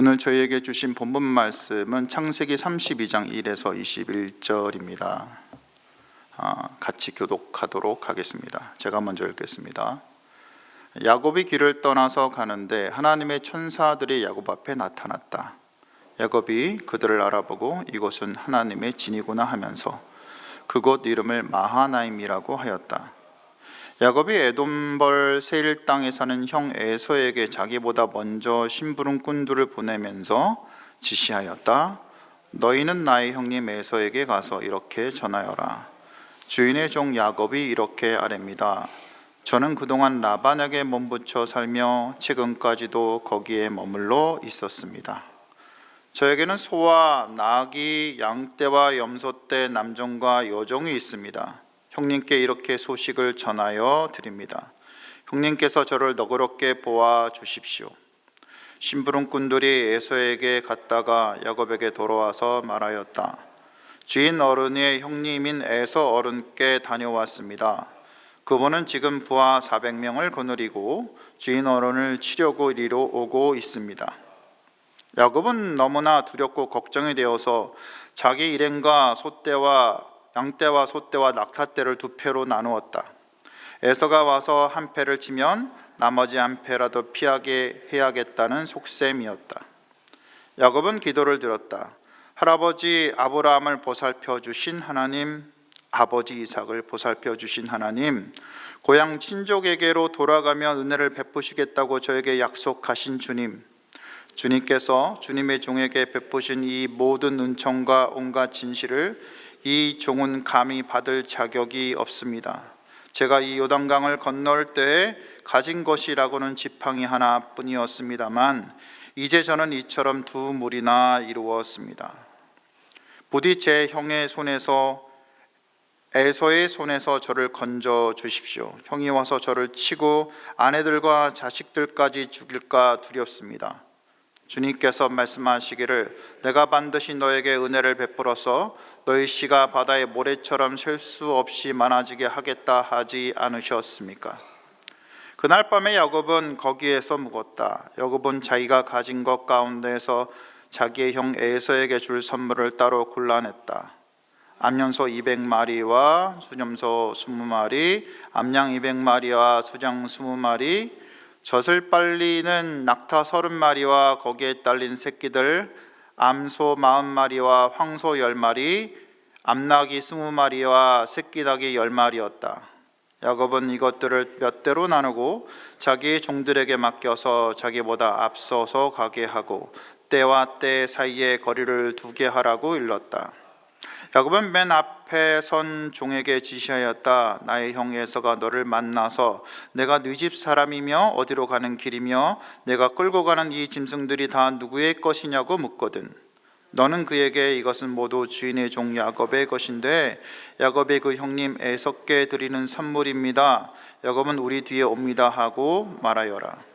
오늘 저희에게 주신 본문 말씀은 창세기 32장 1에서 21절입니다. 같이 교독하도록 하겠습니다. 제가 먼저 읽겠습니다. 야곱이 길을 떠나서 가는데 하나님의 천사들이 야곱 앞에 나타났다. 야곱이 그들을 알아보고 이곳은 하나님의 진이구나 하면서 그곳 이름을 마하나임이라고 하였다. 야곱이 에돔벌 세일 땅에 사는 형 에서에게 자기보다 먼저 심부름꾼들을 보내면서 지시하였다. 너희는 나의 형님 에서에게 가서 이렇게 전하여라. 주인의 종 야곱이 이렇게 아뢰입니다. 저는 그동안 라반에게 몸붙여 살며 최근까지도 거기에 머물러 있었습니다. 저에게는 소와 나귀, 양떼와 염소떼, 남종과 여종이 있습니다. 형님께 이렇게 소식을 전하여 드립니다. 형님께서 저를 너그럽게 보아 주십시오. 심부름꾼들이 에서에게 갔다가 야곱에게 돌아와서 말하였다. 주인 어른의 형님인 에서 어른께 다녀왔습니다. 그분은 지금 부하 400명을 거느리고 주인 어른을 치려고 이리로 오고 있습니다. 야곱은 너무나 두렵고 걱정이 되어서 자기 일행과 양떼와 소떼와 낙타떼를 두 패로 나누었다. 에서가 와서 한 패를 치면 나머지 한 패라도 피하게 해야겠다는 속셈이었다. 야곱은 기도를 드렸다. 할아버지 아브라함을 보살펴 주신 하나님, 아버지 이삭을 보살펴 주신 하나님, 고향 친족에게로 돌아가며 은혜를 베푸시겠다고 저에게 약속하신 주님, 주님께서 주님의 종에게 베푸신 이 모든 은총과 온갖 진실을 이 종은 감히 받을 자격이 없습니다. 제가 이 요단강을 건널 때에 가진 것이라고는 지팡이 하나뿐이었습니다만 이제 저는 이처럼 두 무리나 이루었습니다. 부디 제 형의 손에서 에서의 손에서 저를 건져 주십시오. 형이 와서 저를 치고 아내들과 자식들까지 죽일까 두렵습니다. 주님께서 말씀하시기를 내가 반드시 너에게 은혜를 베풀어서 너희 씨가 바다의 모래처럼 셀 수 없이 많아지게 하겠다 하지 않으셨습니까? 그날 밤에 야곱은 거기에서 묵었다. 야곱은 자기가 가진 것 가운데에서 자기의 형 에서에게 줄 선물을 따로 골라냈다. 암염소 200마리와 수염소 20마리, 암양 200마리와 수장 20마리, 젖을 빨리는 낙타 30마리와 거기에 딸린 새끼들, 암소 40마리와 황소 10마리, 암나귀 20마리와 새끼나귀 10마리였다. 야곱은 이것들을 몇 대로 나누고 자기의 종들에게 맡겨서 자기보다 앞서서 가게 하고 때와 때 사이에 거리를 두게 하라고 일렀다. 야곱은 맨 앞에 선 종에게 지시하였다. 나의 형 에서가 너를 만나서 내가 네 집 사람이며 어디로 가는 길이며 내가 끌고 가는 이 짐승들이 다 누구의 것이냐고 묻거든. 너는 그에게 이것은 모두 주인의 종 야곱의 것인데 야곱의 그 형님 에서께 드리는 선물입니다. 야곱은 우리 뒤에 옵니다 하고 말하여라.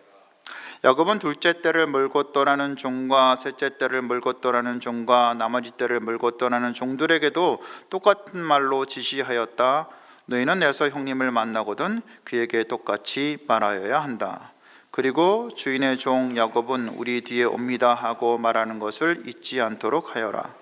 야곱은 둘째 때를 몰고 떠나는 종과 셋째 때를 몰고 떠나는 종과 나머지 때를 몰고 떠나는 종들에게도 똑같은 말로 지시하였다. 너희는 에서 형님을 만나거든 그에게 똑같이 말하여야 한다. 그리고 주인의 종 야곱은 우리 뒤에 옵니다 하고 말하는 것을 잊지 않도록 하여라.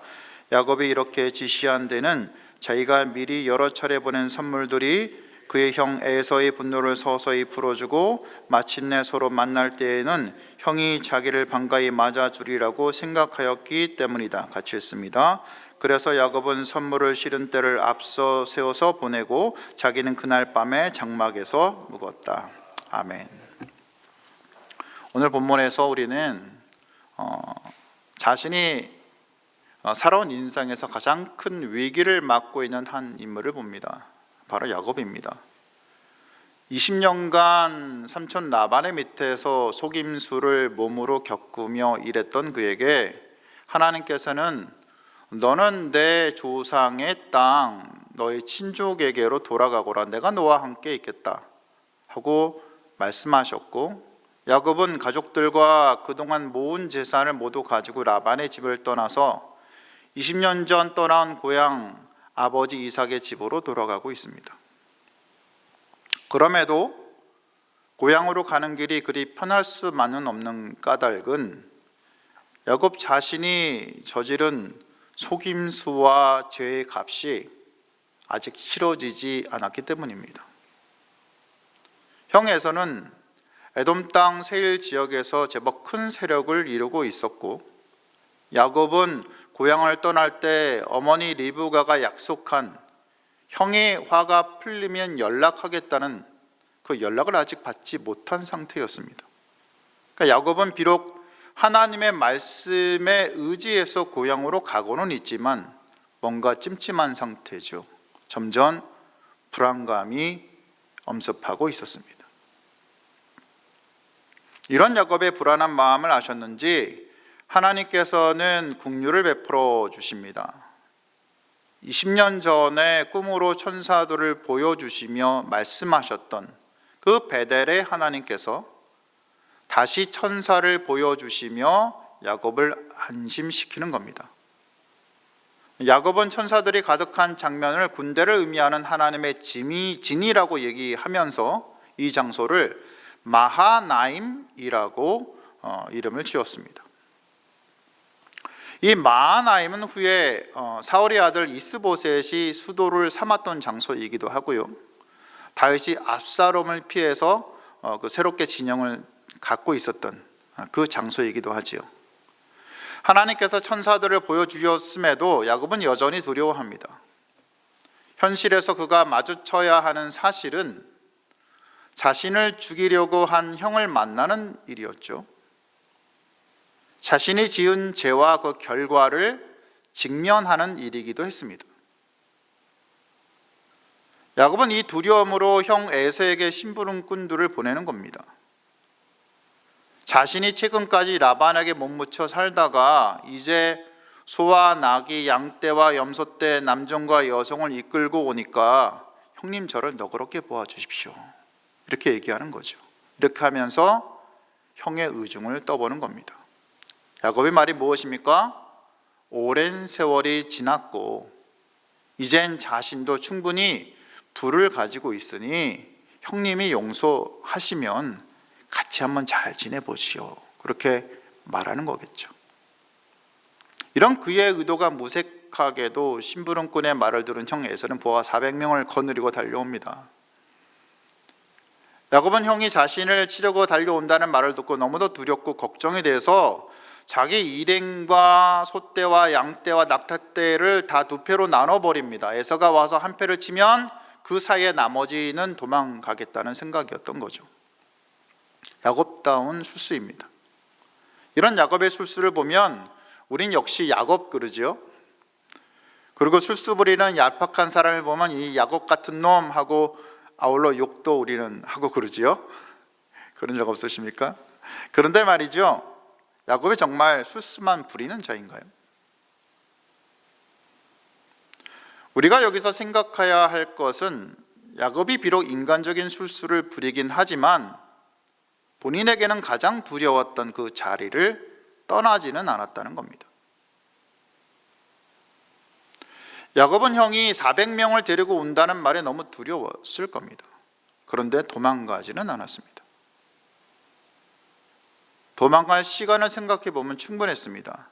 야곱이 이렇게 지시한 데는 자기가 미리 여러 차례 보낸 선물들이 그의 형 에서의 분노를 서서히 풀어주고 마침내 서로 만날 때에는 형이 자기를 반가이 맞아주리라고 생각하였기 때문이다. 같이 읽습니다. 그래서 야곱은 선물을 실은 때를 앞서 세워서 보내고 자기는 그날 밤에 장막에서 묵었다. 아멘. 오늘 본문에서 우리는 자신이 살아온 인생에서 가장 큰 위기를 맞고 있는 한 인물을 봅니다. 바로 야곱입니다. 20년간 삼촌 라반의 밑에서 속임수를 몸으로 겪으며 일했던 그에게 하나님께서는 너는 내 조상의 땅 너의 친족에게로 돌아가거라. 내가 너와 함께 있겠다 하고 말씀하셨고 야곱은 가족들과 그동안 모은 재산을 모두 가지고 라반의 집을 떠나서 20년 전 떠나온 고향 아버지 이삭의 집으로 돌아가고 있습니다. 그럼에도 고향으로 가는 길이 그리 편할 수만은 없는 까닭은 야곱 자신이 저지른 속임수와 죄의 값이 아직 치러지지 않았기 때문입니다. 형 에서는 에돔 땅 세일 지역에서 제법 큰 세력을 이루고 있었고, 야곱은 고향을 떠날 때 어머니 리브가가 약속한 형의 화가 풀리면 연락하겠다는 그 연락을 아직 받지 못한 상태였습니다. 그러니까 야곱은 비록 하나님의 말씀에 의지해서 고향으로 가고는 있지만 뭔가 찜찜한 상태죠. 점점 불안감이 엄습하고 있었습니다. 이런 야곱의 불안한 마음을 아셨는지 하나님께서는 긍휼을 베풀어 주십니다. 20년 전에 꿈으로 천사들을 보여주시며 말씀하셨던 그 베델의 하나님께서 다시 천사를 보여주시며 야곱을 안심시키는 겁니다. 야곱은 천사들이 가득한 장면을 군대를 의미하는 하나님의 진이라고 얘기하면서 이 장소를 마하나임이라고 이름을 지었습니다. 이 마하나임은 후에 사울의 아들 이스보셋이 수도를 삼았던 장소이기도 하고요, 다윗이 압살롬을 피해서 그 새롭게 진영을 갖고 있었던 그 장소이기도 하지요. 하나님께서 천사들을 보여주셨음에도 야곱은 여전히 두려워합니다. 현실에서 그가 마주쳐야 하는 사실은 자신을 죽이려고 한 형을 만나는 일이었죠. 자신이 지은 죄와 그 결과를 직면하는 일이기도 했습니다. 야곱은 이 두려움으로 형 에서에게 심부름꾼들을 보내는 겁니다. 자신이 최근까지 라반에게 못묻혀 살다가 이제 소와 나귀, 양떼와 염소떼, 남종과 여성을 이끌고 오니까 형님 저를 너그럽게 보아주십시오, 이렇게 얘기하는 거죠. 이렇게 하면서 형의 의중을 떠보는 겁니다. 야곱의 말이 무엇입니까? 오랜 세월이 지났고 이젠 자신도 충분히 부를 가지고 있으니 형님이 용서하시면 같이 한번 잘 지내보시오, 그렇게 말하는 거겠죠. 이런 그의 의도가 무색하게도 심부름꾼의 말을 들은 형 에서는 부하 400명을 거느리고 달려옵니다. 야곱은 형이 자신을 치려고 달려온다는 말을 듣고 너무도 두렵고 걱정이 돼서 자기 일행과 소떼와 양떼와 낙타떼를 다 두 패로 나눠버립니다. 에서가 와서 한 패를 치면 그 사이에 나머지는 도망가겠다는 생각이었던 거죠. 야곱다운 술수입니다. 이런 야곱의 술수를 보면 우린 역시 야곱 그러죠. 그리고 술수 부리는 얄팍한 사람을 보면 이 야곱 같은 놈 하고 아울러 욕도 우리는 하고 그러지요. 그런 적 없으십니까? 그런데 말이죠, 야곱이 정말 술수만 부리는 자인가요? 우리가 여기서 생각해야 할 것은 야곱이 비록 인간적인 술수를 부리긴 하지만 본인에게는 가장 두려웠던 그 자리를 떠나지는 않았다는 겁니다. 야곱은 형이 400명을 데리고 온다는 말에 너무 두려웠을 겁니다. 그런데 도망가지는 않았습니다. 도망갈 시간을 생각해 보면 충분했습니다.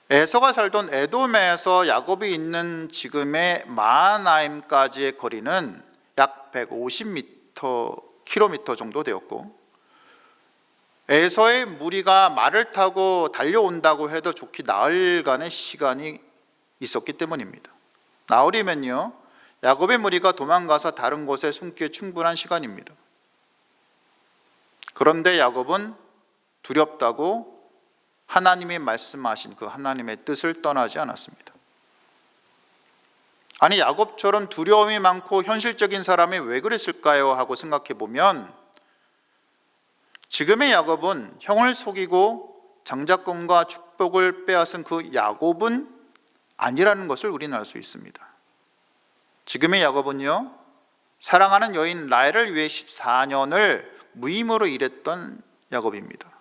에서가 살던 에돔에서 야곱이 있는 지금의 마하나임까지의 거리는 약 150km 정도 되었고, 에서의 무리가 말을 타고 달려온다고 해도 좋게 나흘간의 시간이 있었기 때문입니다. 나흘이면요, 야곱의 무리가 도망가서 다른 곳에 숨기에 충분한 시간입니다. 그런데 야곱은 두렵다고 하나님이 말씀하신 그 하나님의 뜻을 떠나지 않았습니다. 아니, 야곱처럼 두려움이 많고 현실적인 사람이 왜 그랬을까요? 하고 생각해 보면 지금의 야곱은 형을 속이고 장자권과 축복을 빼앗은 그 야곱은 아니라는 것을 우리는 알 수 있습니다. 지금의 야곱은요, 사랑하는 여인 라헬을 위해 14년을 무임으로 일했던 야곱입니다.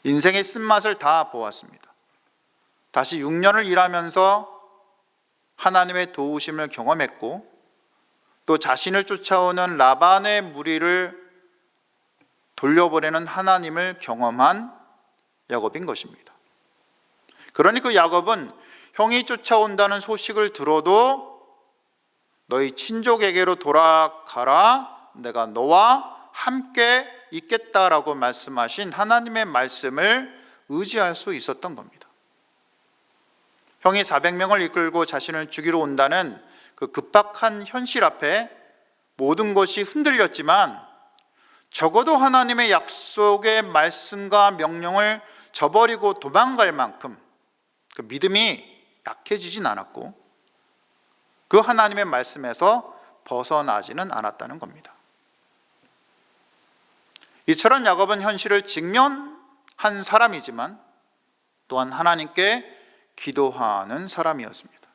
인생의 쓴맛을 다 보았습니다. 다시 6년을 일하면서 하나님의 도우심을 경험했고, 또 자신을 쫓아오는 라반의 무리를 돌려보내는 하나님을 경험한 야곱인 것입니다. 그러니 그 야곱은 형이 쫓아온다는 소식을 들어도 너희 친족에게로 돌아가라, 내가 너와 함께 있겠다라고 말씀하신 하나님의 말씀을 의지할 수 있었던 겁니다. 형이 400명을 이끌고 자신을 죽이러 온다는 그 급박한 현실 앞에 모든 것이 흔들렸지만 적어도 하나님의 약속의 말씀과 명령을 저버리고 도망갈 만큼 그 믿음이 약해지진 않았고 그 하나님의 말씀에서 벗어나지는 않았다는 겁니다. 이처럼 야곱은 현실을 직면한 사람이지만 또한 하나님께 기도하는 사람이었습니다.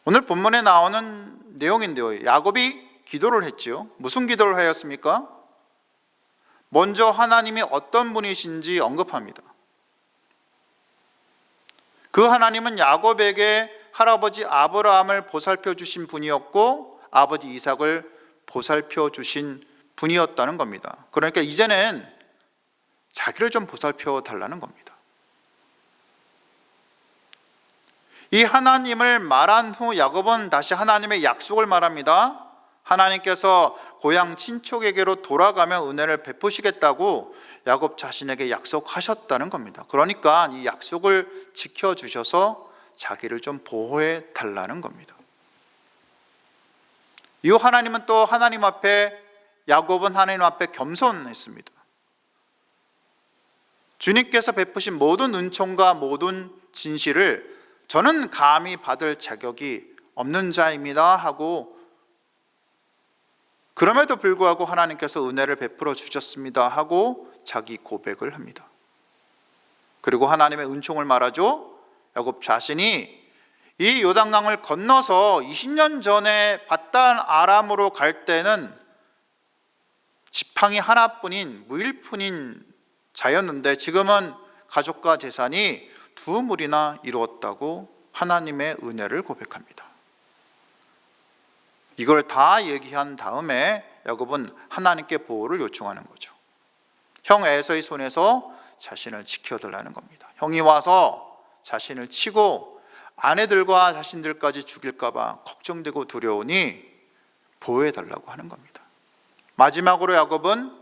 오늘 본문에 나오는 내용인데요, 야곱이 기도를 했지요. 무슨 기도를 하였습니까? 먼저 하나님이 어떤 분이신지 언급합니다. 그 하나님은 야곱에게 할아버지 아브라함을 보살펴 주신 분이었고 아버지 이삭을 보살펴 주신 분이었다는 겁니다. 그러니까 이제는 자기를 좀 보살펴 달라는 겁니다. 이 하나님을 말한 후 야곱은 다시 하나님의 약속을 말합니다. 하나님께서 고향 친척에게로 돌아가며 은혜를 베푸시겠다고 야곱 자신에게 약속하셨다는 겁니다. 그러니까 이 약속을 지켜주셔서 자기를 좀 보호해 달라는 겁니다. 이 하나님은 또 하나님 앞에, 야곱은 하나님 앞에 겸손했습니다. 주님께서 베푸신 모든 은총과 모든 진실을 저는 감히 받을 자격이 없는 자입니다 하고, 그럼에도 불구하고 하나님께서 은혜를 베풀어 주셨습니다 하고 자기 고백을 합니다. 그리고 하나님의 은총을 말하죠. 야곱 자신이 이 요단강을 건너서 20년 전에 밧단 아람으로 갈 때는 지팡이 하나뿐인 무일푼인 자였는데 지금은 가족과 재산이 두 물이나 이루었다고 하나님의 은혜를 고백합니다. 이걸 다 얘기한 다음에 야곱은 하나님께 보호를 요청하는 거죠. 형 에서의 손에서 자신을 지켜달라는 겁니다. 형이 와서 자신을 치고 아내들과 자신들까지 죽일까 봐 걱정되고 두려우니 보호해달라고 하는 겁니다. 마지막으로 야곱은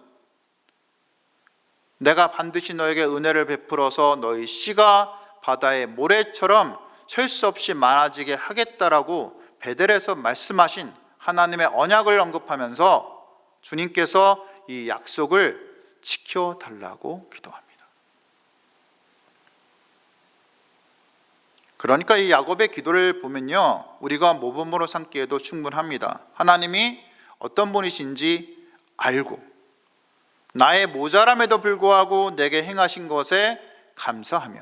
내가 반드시 너에게 은혜를 베풀어서 너희 씨가 바다의 모래처럼 셀 수 없이 많아지게 하겠다라고 베델에서 말씀하신 하나님의 언약을 언급하면서 주님께서 이 약속을 지켜달라고 기도합니다. 그러니까 이 야곱의 기도를 보면요, 우리가 모범으로 삼기에도 충분합니다. 하나님이 어떤 분이신지 알고 나의 모자람에도 불구하고 내게 행하신 것에 감사하며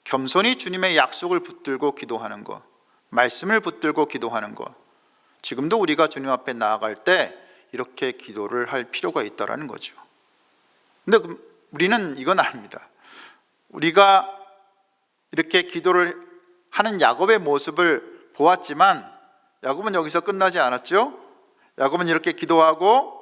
겸손히 주님의 약속을 붙들고 기도하는 것, 말씀을 붙들고 기도하는 것, 지금도 우리가 주님 앞에 나아갈 때 이렇게 기도를 할 필요가 있다는 거죠. 근데 우리는 이건 아닙니다. 우리가 이렇게 기도를 하는 야곱의 모습을 보았지만 야곱은 여기서 끝나지 않았죠. 야곱은 이렇게 기도하고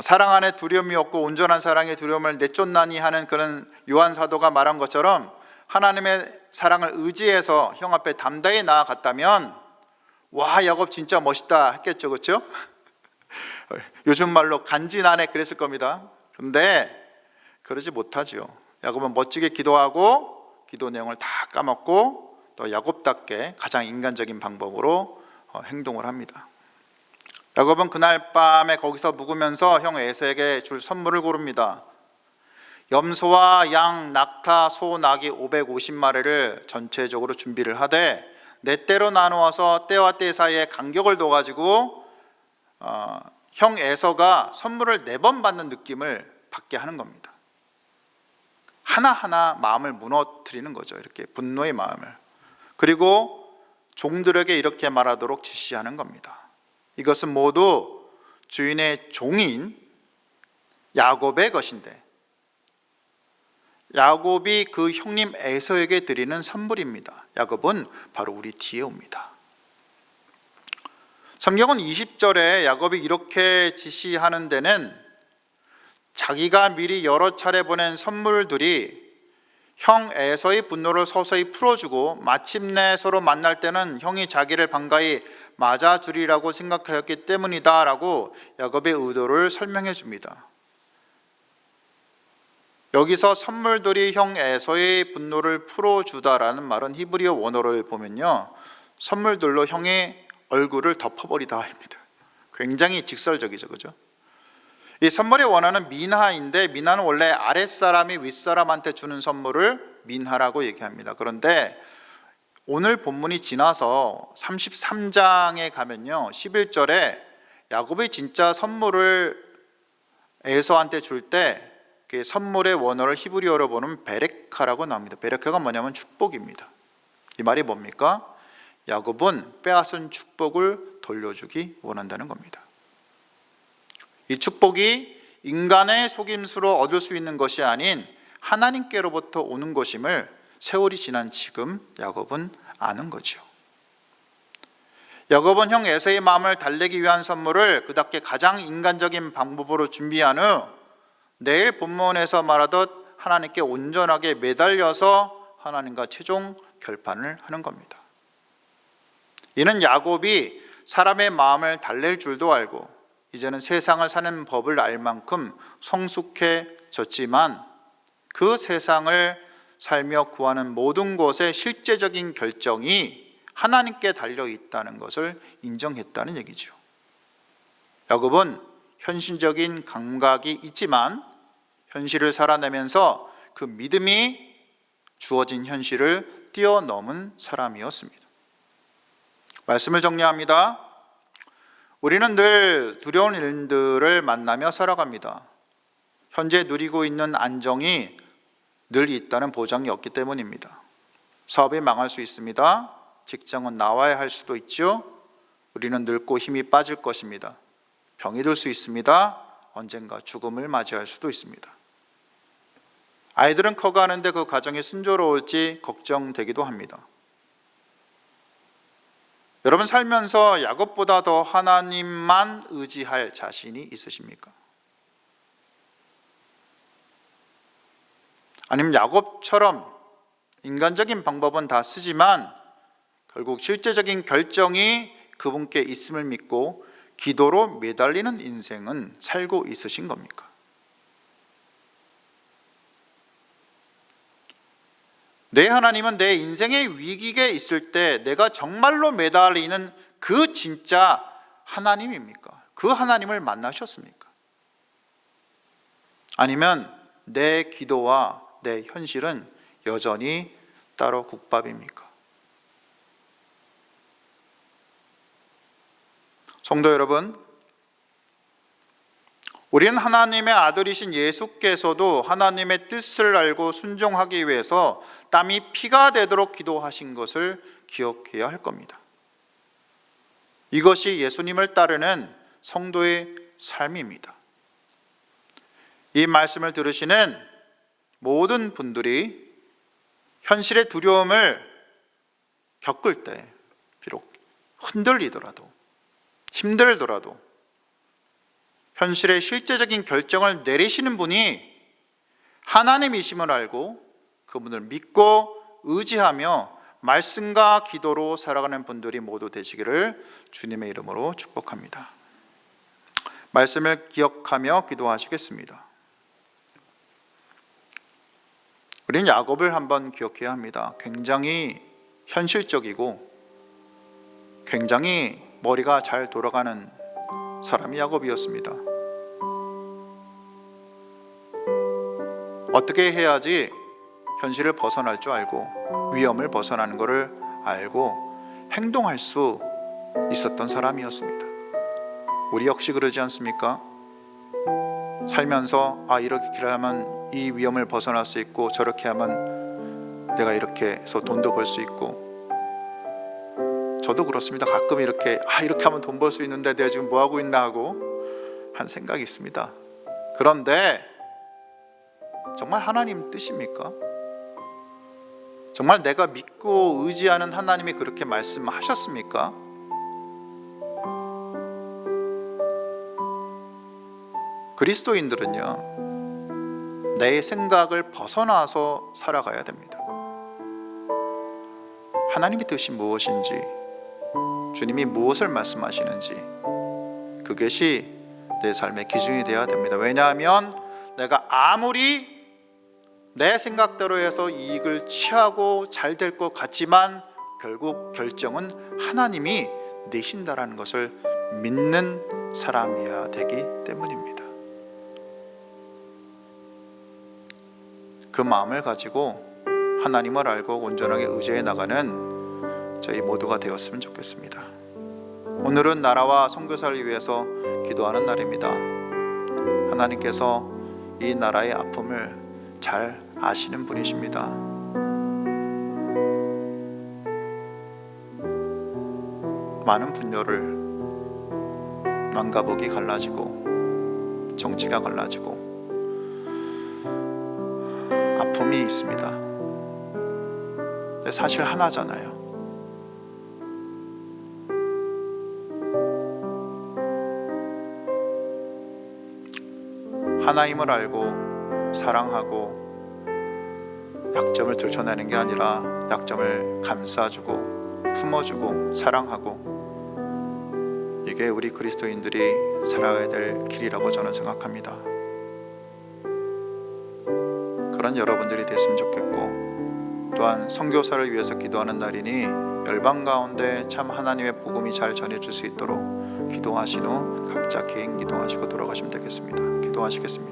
사랑 안에 두려움이 없고 온전한 사랑의 두려움을 내쫓나니 하는 그런 요한 사도가 말한 것처럼 하나님의 사랑을 의지해서 형 앞에 담대히 나아갔다면 와, 야곱 진짜 멋있다 했겠죠, 그렇죠? 요즘 말로 간지나네 그랬을 겁니다. 그런데 그러지 못하죠. 야곱은 멋지게 기도하고 기도 내용을 다 까먹고 또 야곱답게 가장 인간적인 방법으로 행동을 합니다. 야곱은 그날 밤에 거기서 묵으면서 형 에서에게 줄 선물을 고릅니다. 염소와 양, 낙타, 소, 나귀 550마리를 전체적으로 준비를 하되 네 때로 나누어서 때와 때 사이에 간격을 둬가지고 형 에서가 선물을 4번 받는 느낌을 받게 하는 겁니다. 하나하나 마음을 무너뜨리는 거죠. 이렇게 분노의 마음을. 그리고 종들에게 이렇게 말하도록 지시하는 겁니다. 이것은 모두 주인의 종인 야곱의 것인데 야곱이 그 형님 에서에게 드리는 선물입니다. 야곱은 바로 우리 뒤에 옵니다. 성경은 20절에 야곱이 이렇게 지시하는 데는 자기가 미리 여러 차례 보낸 선물들이 형 에서의 분노를 서서히 풀어주고 마침내 서로 만날 때는 형이 자기를 반가이 맞아주리라고 생각하였기 때문이다 라고 야곱의 의도를 설명해 줍니다. 여기서 선물들이 형 에서의 분노를 풀어주다라는 말은 히브리어 원어를 보면요, 선물들로 형의 얼굴을 덮어버리다입니다. 굉장히 직설적이죠, 그죠? 이 선물의 원어는 민하인데, 민하는 원래 아랫사람이 윗사람한테 주는 선물을 민하라고 얘기합니다. 그런데 오늘 본문이 지나서 33장에 가면요, 11절에 야곱이 진짜 선물을 에서한테 줄 때 그 선물의 원어를 히브리어로 보면 베레카라고 나옵니다. 베레카가 뭐냐면 축복입니다. 이 말이 뭡니까? 야곱은 빼앗은 축복을 돌려주기 원한다는 겁니다. 이 축복이 인간의 속임수로 얻을 수 있는 것이 아닌 하나님께로부터 오는 것임을 세월이 지난 지금 야곱은 아는 거죠. 야곱은 형 에서의 마음을 달래기 위한 선물을 그답게 가장 인간적인 방법으로 준비한 후 내일 본문에서 말하듯 하나님께 온전하게 매달려서 하나님과 최종 결판을 하는 겁니다. 이는 야곱이 사람의 마음을 달랠 줄도 알고 이제는 세상을 사는 법을 알 만큼 성숙해졌지만 그 세상을 살며 구하는 모든 것의 실제적인 결정이 하나님께 달려 있다는 것을 인정했다는 얘기죠. 야곱은 현실적인 감각이 있지만 현실을 살아내면서 그 믿음이 주어진 현실을 뛰어넘은 사람이었습니다. 말씀을 정리합니다. 우리는 늘 두려운 일들을 만나며 살아갑니다. 현재 누리고 있는 안정이 늘 있다는 보장이 없기 때문입니다. 사업이 망할 수 있습니다. 직장은 나와야 할 수도 있죠. 우리는 늙고 힘이 빠질 것입니다. 병이 들 수 있습니다. 언젠가 죽음을 맞이할 수도 있습니다. 아이들은 커가는데 그 가정이 순조로울지 걱정되기도 합니다. 여러분 살면서 야곱보다 더 하나님만 의지할 자신이 있으십니까? 아니면 야곱처럼 인간적인 방법은 다 쓰지만 결국 실제적인 결정이 그분께 있음을 믿고 기도로 매달리는 인생은 살고 있으신 겁니까? 내 하나님은 내 인생의 위기에 있을 때 내가 정말로 매달리는 그 진짜 하나님입니까? 그 하나님을 만나셨습니까? 아니면 내 기도와 내 현실은 여전히 따로 국밥입니까? 성도 여러분, 우리는 하나님의 아들이신 예수께서도 하나님의 뜻을 알고 순종하기 위해서 땀이 피가 되도록 기도하신 것을 기억해야 할 겁니다. 이것이 예수님을 따르는 성도의 삶입니다. 이 말씀을 들으시는 모든 분들이 현실의 두려움을 겪을 때 비록 흔들리더라도 힘들더라도 현실의 실제적인 결정을 내리시는 분이 하나님이심을 알고 그분을 믿고 의지하며 말씀과 기도로 살아가는 분들이 모두 되시기를 주님의 이름으로 축복합니다. 말씀을 기억하며 기도하시겠습니다. 우리는 야곱을 한번 기억해야 합니다. 굉장히 현실적이고 굉장히 머리가 잘 돌아가는 사람이 야곱이었습니다. 어떻게 해야지 현실을 벗어날 줄 알고 위험을 벗어나는 것을 알고 행동할 수 있었던 사람이었습니다. 우리 역시 그러지 않습니까? 살면서 이렇게 하면 이 위험을 벗어날 수 있고 저렇게 하면 내가 이렇게 해서 돈도 벌 수 있고, 저도 그렇습니다. 가끔 이렇게 하면 돈 벌 수 있는데 내가 지금 뭐 하고 있나 하고 한 생각이 있습니다. 그런데 정말 하나님 뜻입니까? 정말 내가 믿고 의지하는 하나님이 그렇게 말씀하셨습니까? 그리스도인들은요, 내 생각을 벗어나서 살아가야 됩니다. 하나님의 뜻이 무엇인지, 주님이 무엇을 말씀하시는지, 그것이 내 삶의 기준이 되어야 됩니다. 왜냐하면 내가 아무리 내 생각대로 해서 이익을 취하고 잘 될 것 같지만 결국 결정은 하나님이 내신다라는 것을 믿는 사람이어야 되기 때문입니다. 그 마음을 가지고 하나님을 알고 온전하게 의지해 나가는 저희 모두가 되었으면 좋겠습니다. 오늘은 나라와 선교사를 위해서 기도하는 날입니다. 하나님께서 이 나라의 아픔을 잘 아시는 분이십니다. 많은 분열을, 남과 북이 갈라지고 정치가 갈라지고 아픔이 있습니다. 근데 사실 하나잖아요. 하나님을 알고 사랑하고 약점을 들춰내는 게 아니라 약점을 감싸주고 품어주고 사랑하고, 이게 우리 그리스도인들이 살아야 될 길이라고 저는 생각합니다. 그런 여러분들이 됐으면 좋겠고, 또한 선교사를 위해서 기도하는 날이니 열방 가운데 참 하나님의 복음이 잘 전해질 수 있도록 기도하신 후 각자 개인 기도하시고 돌아가시면 되겠습니다. 기도하시겠습니다.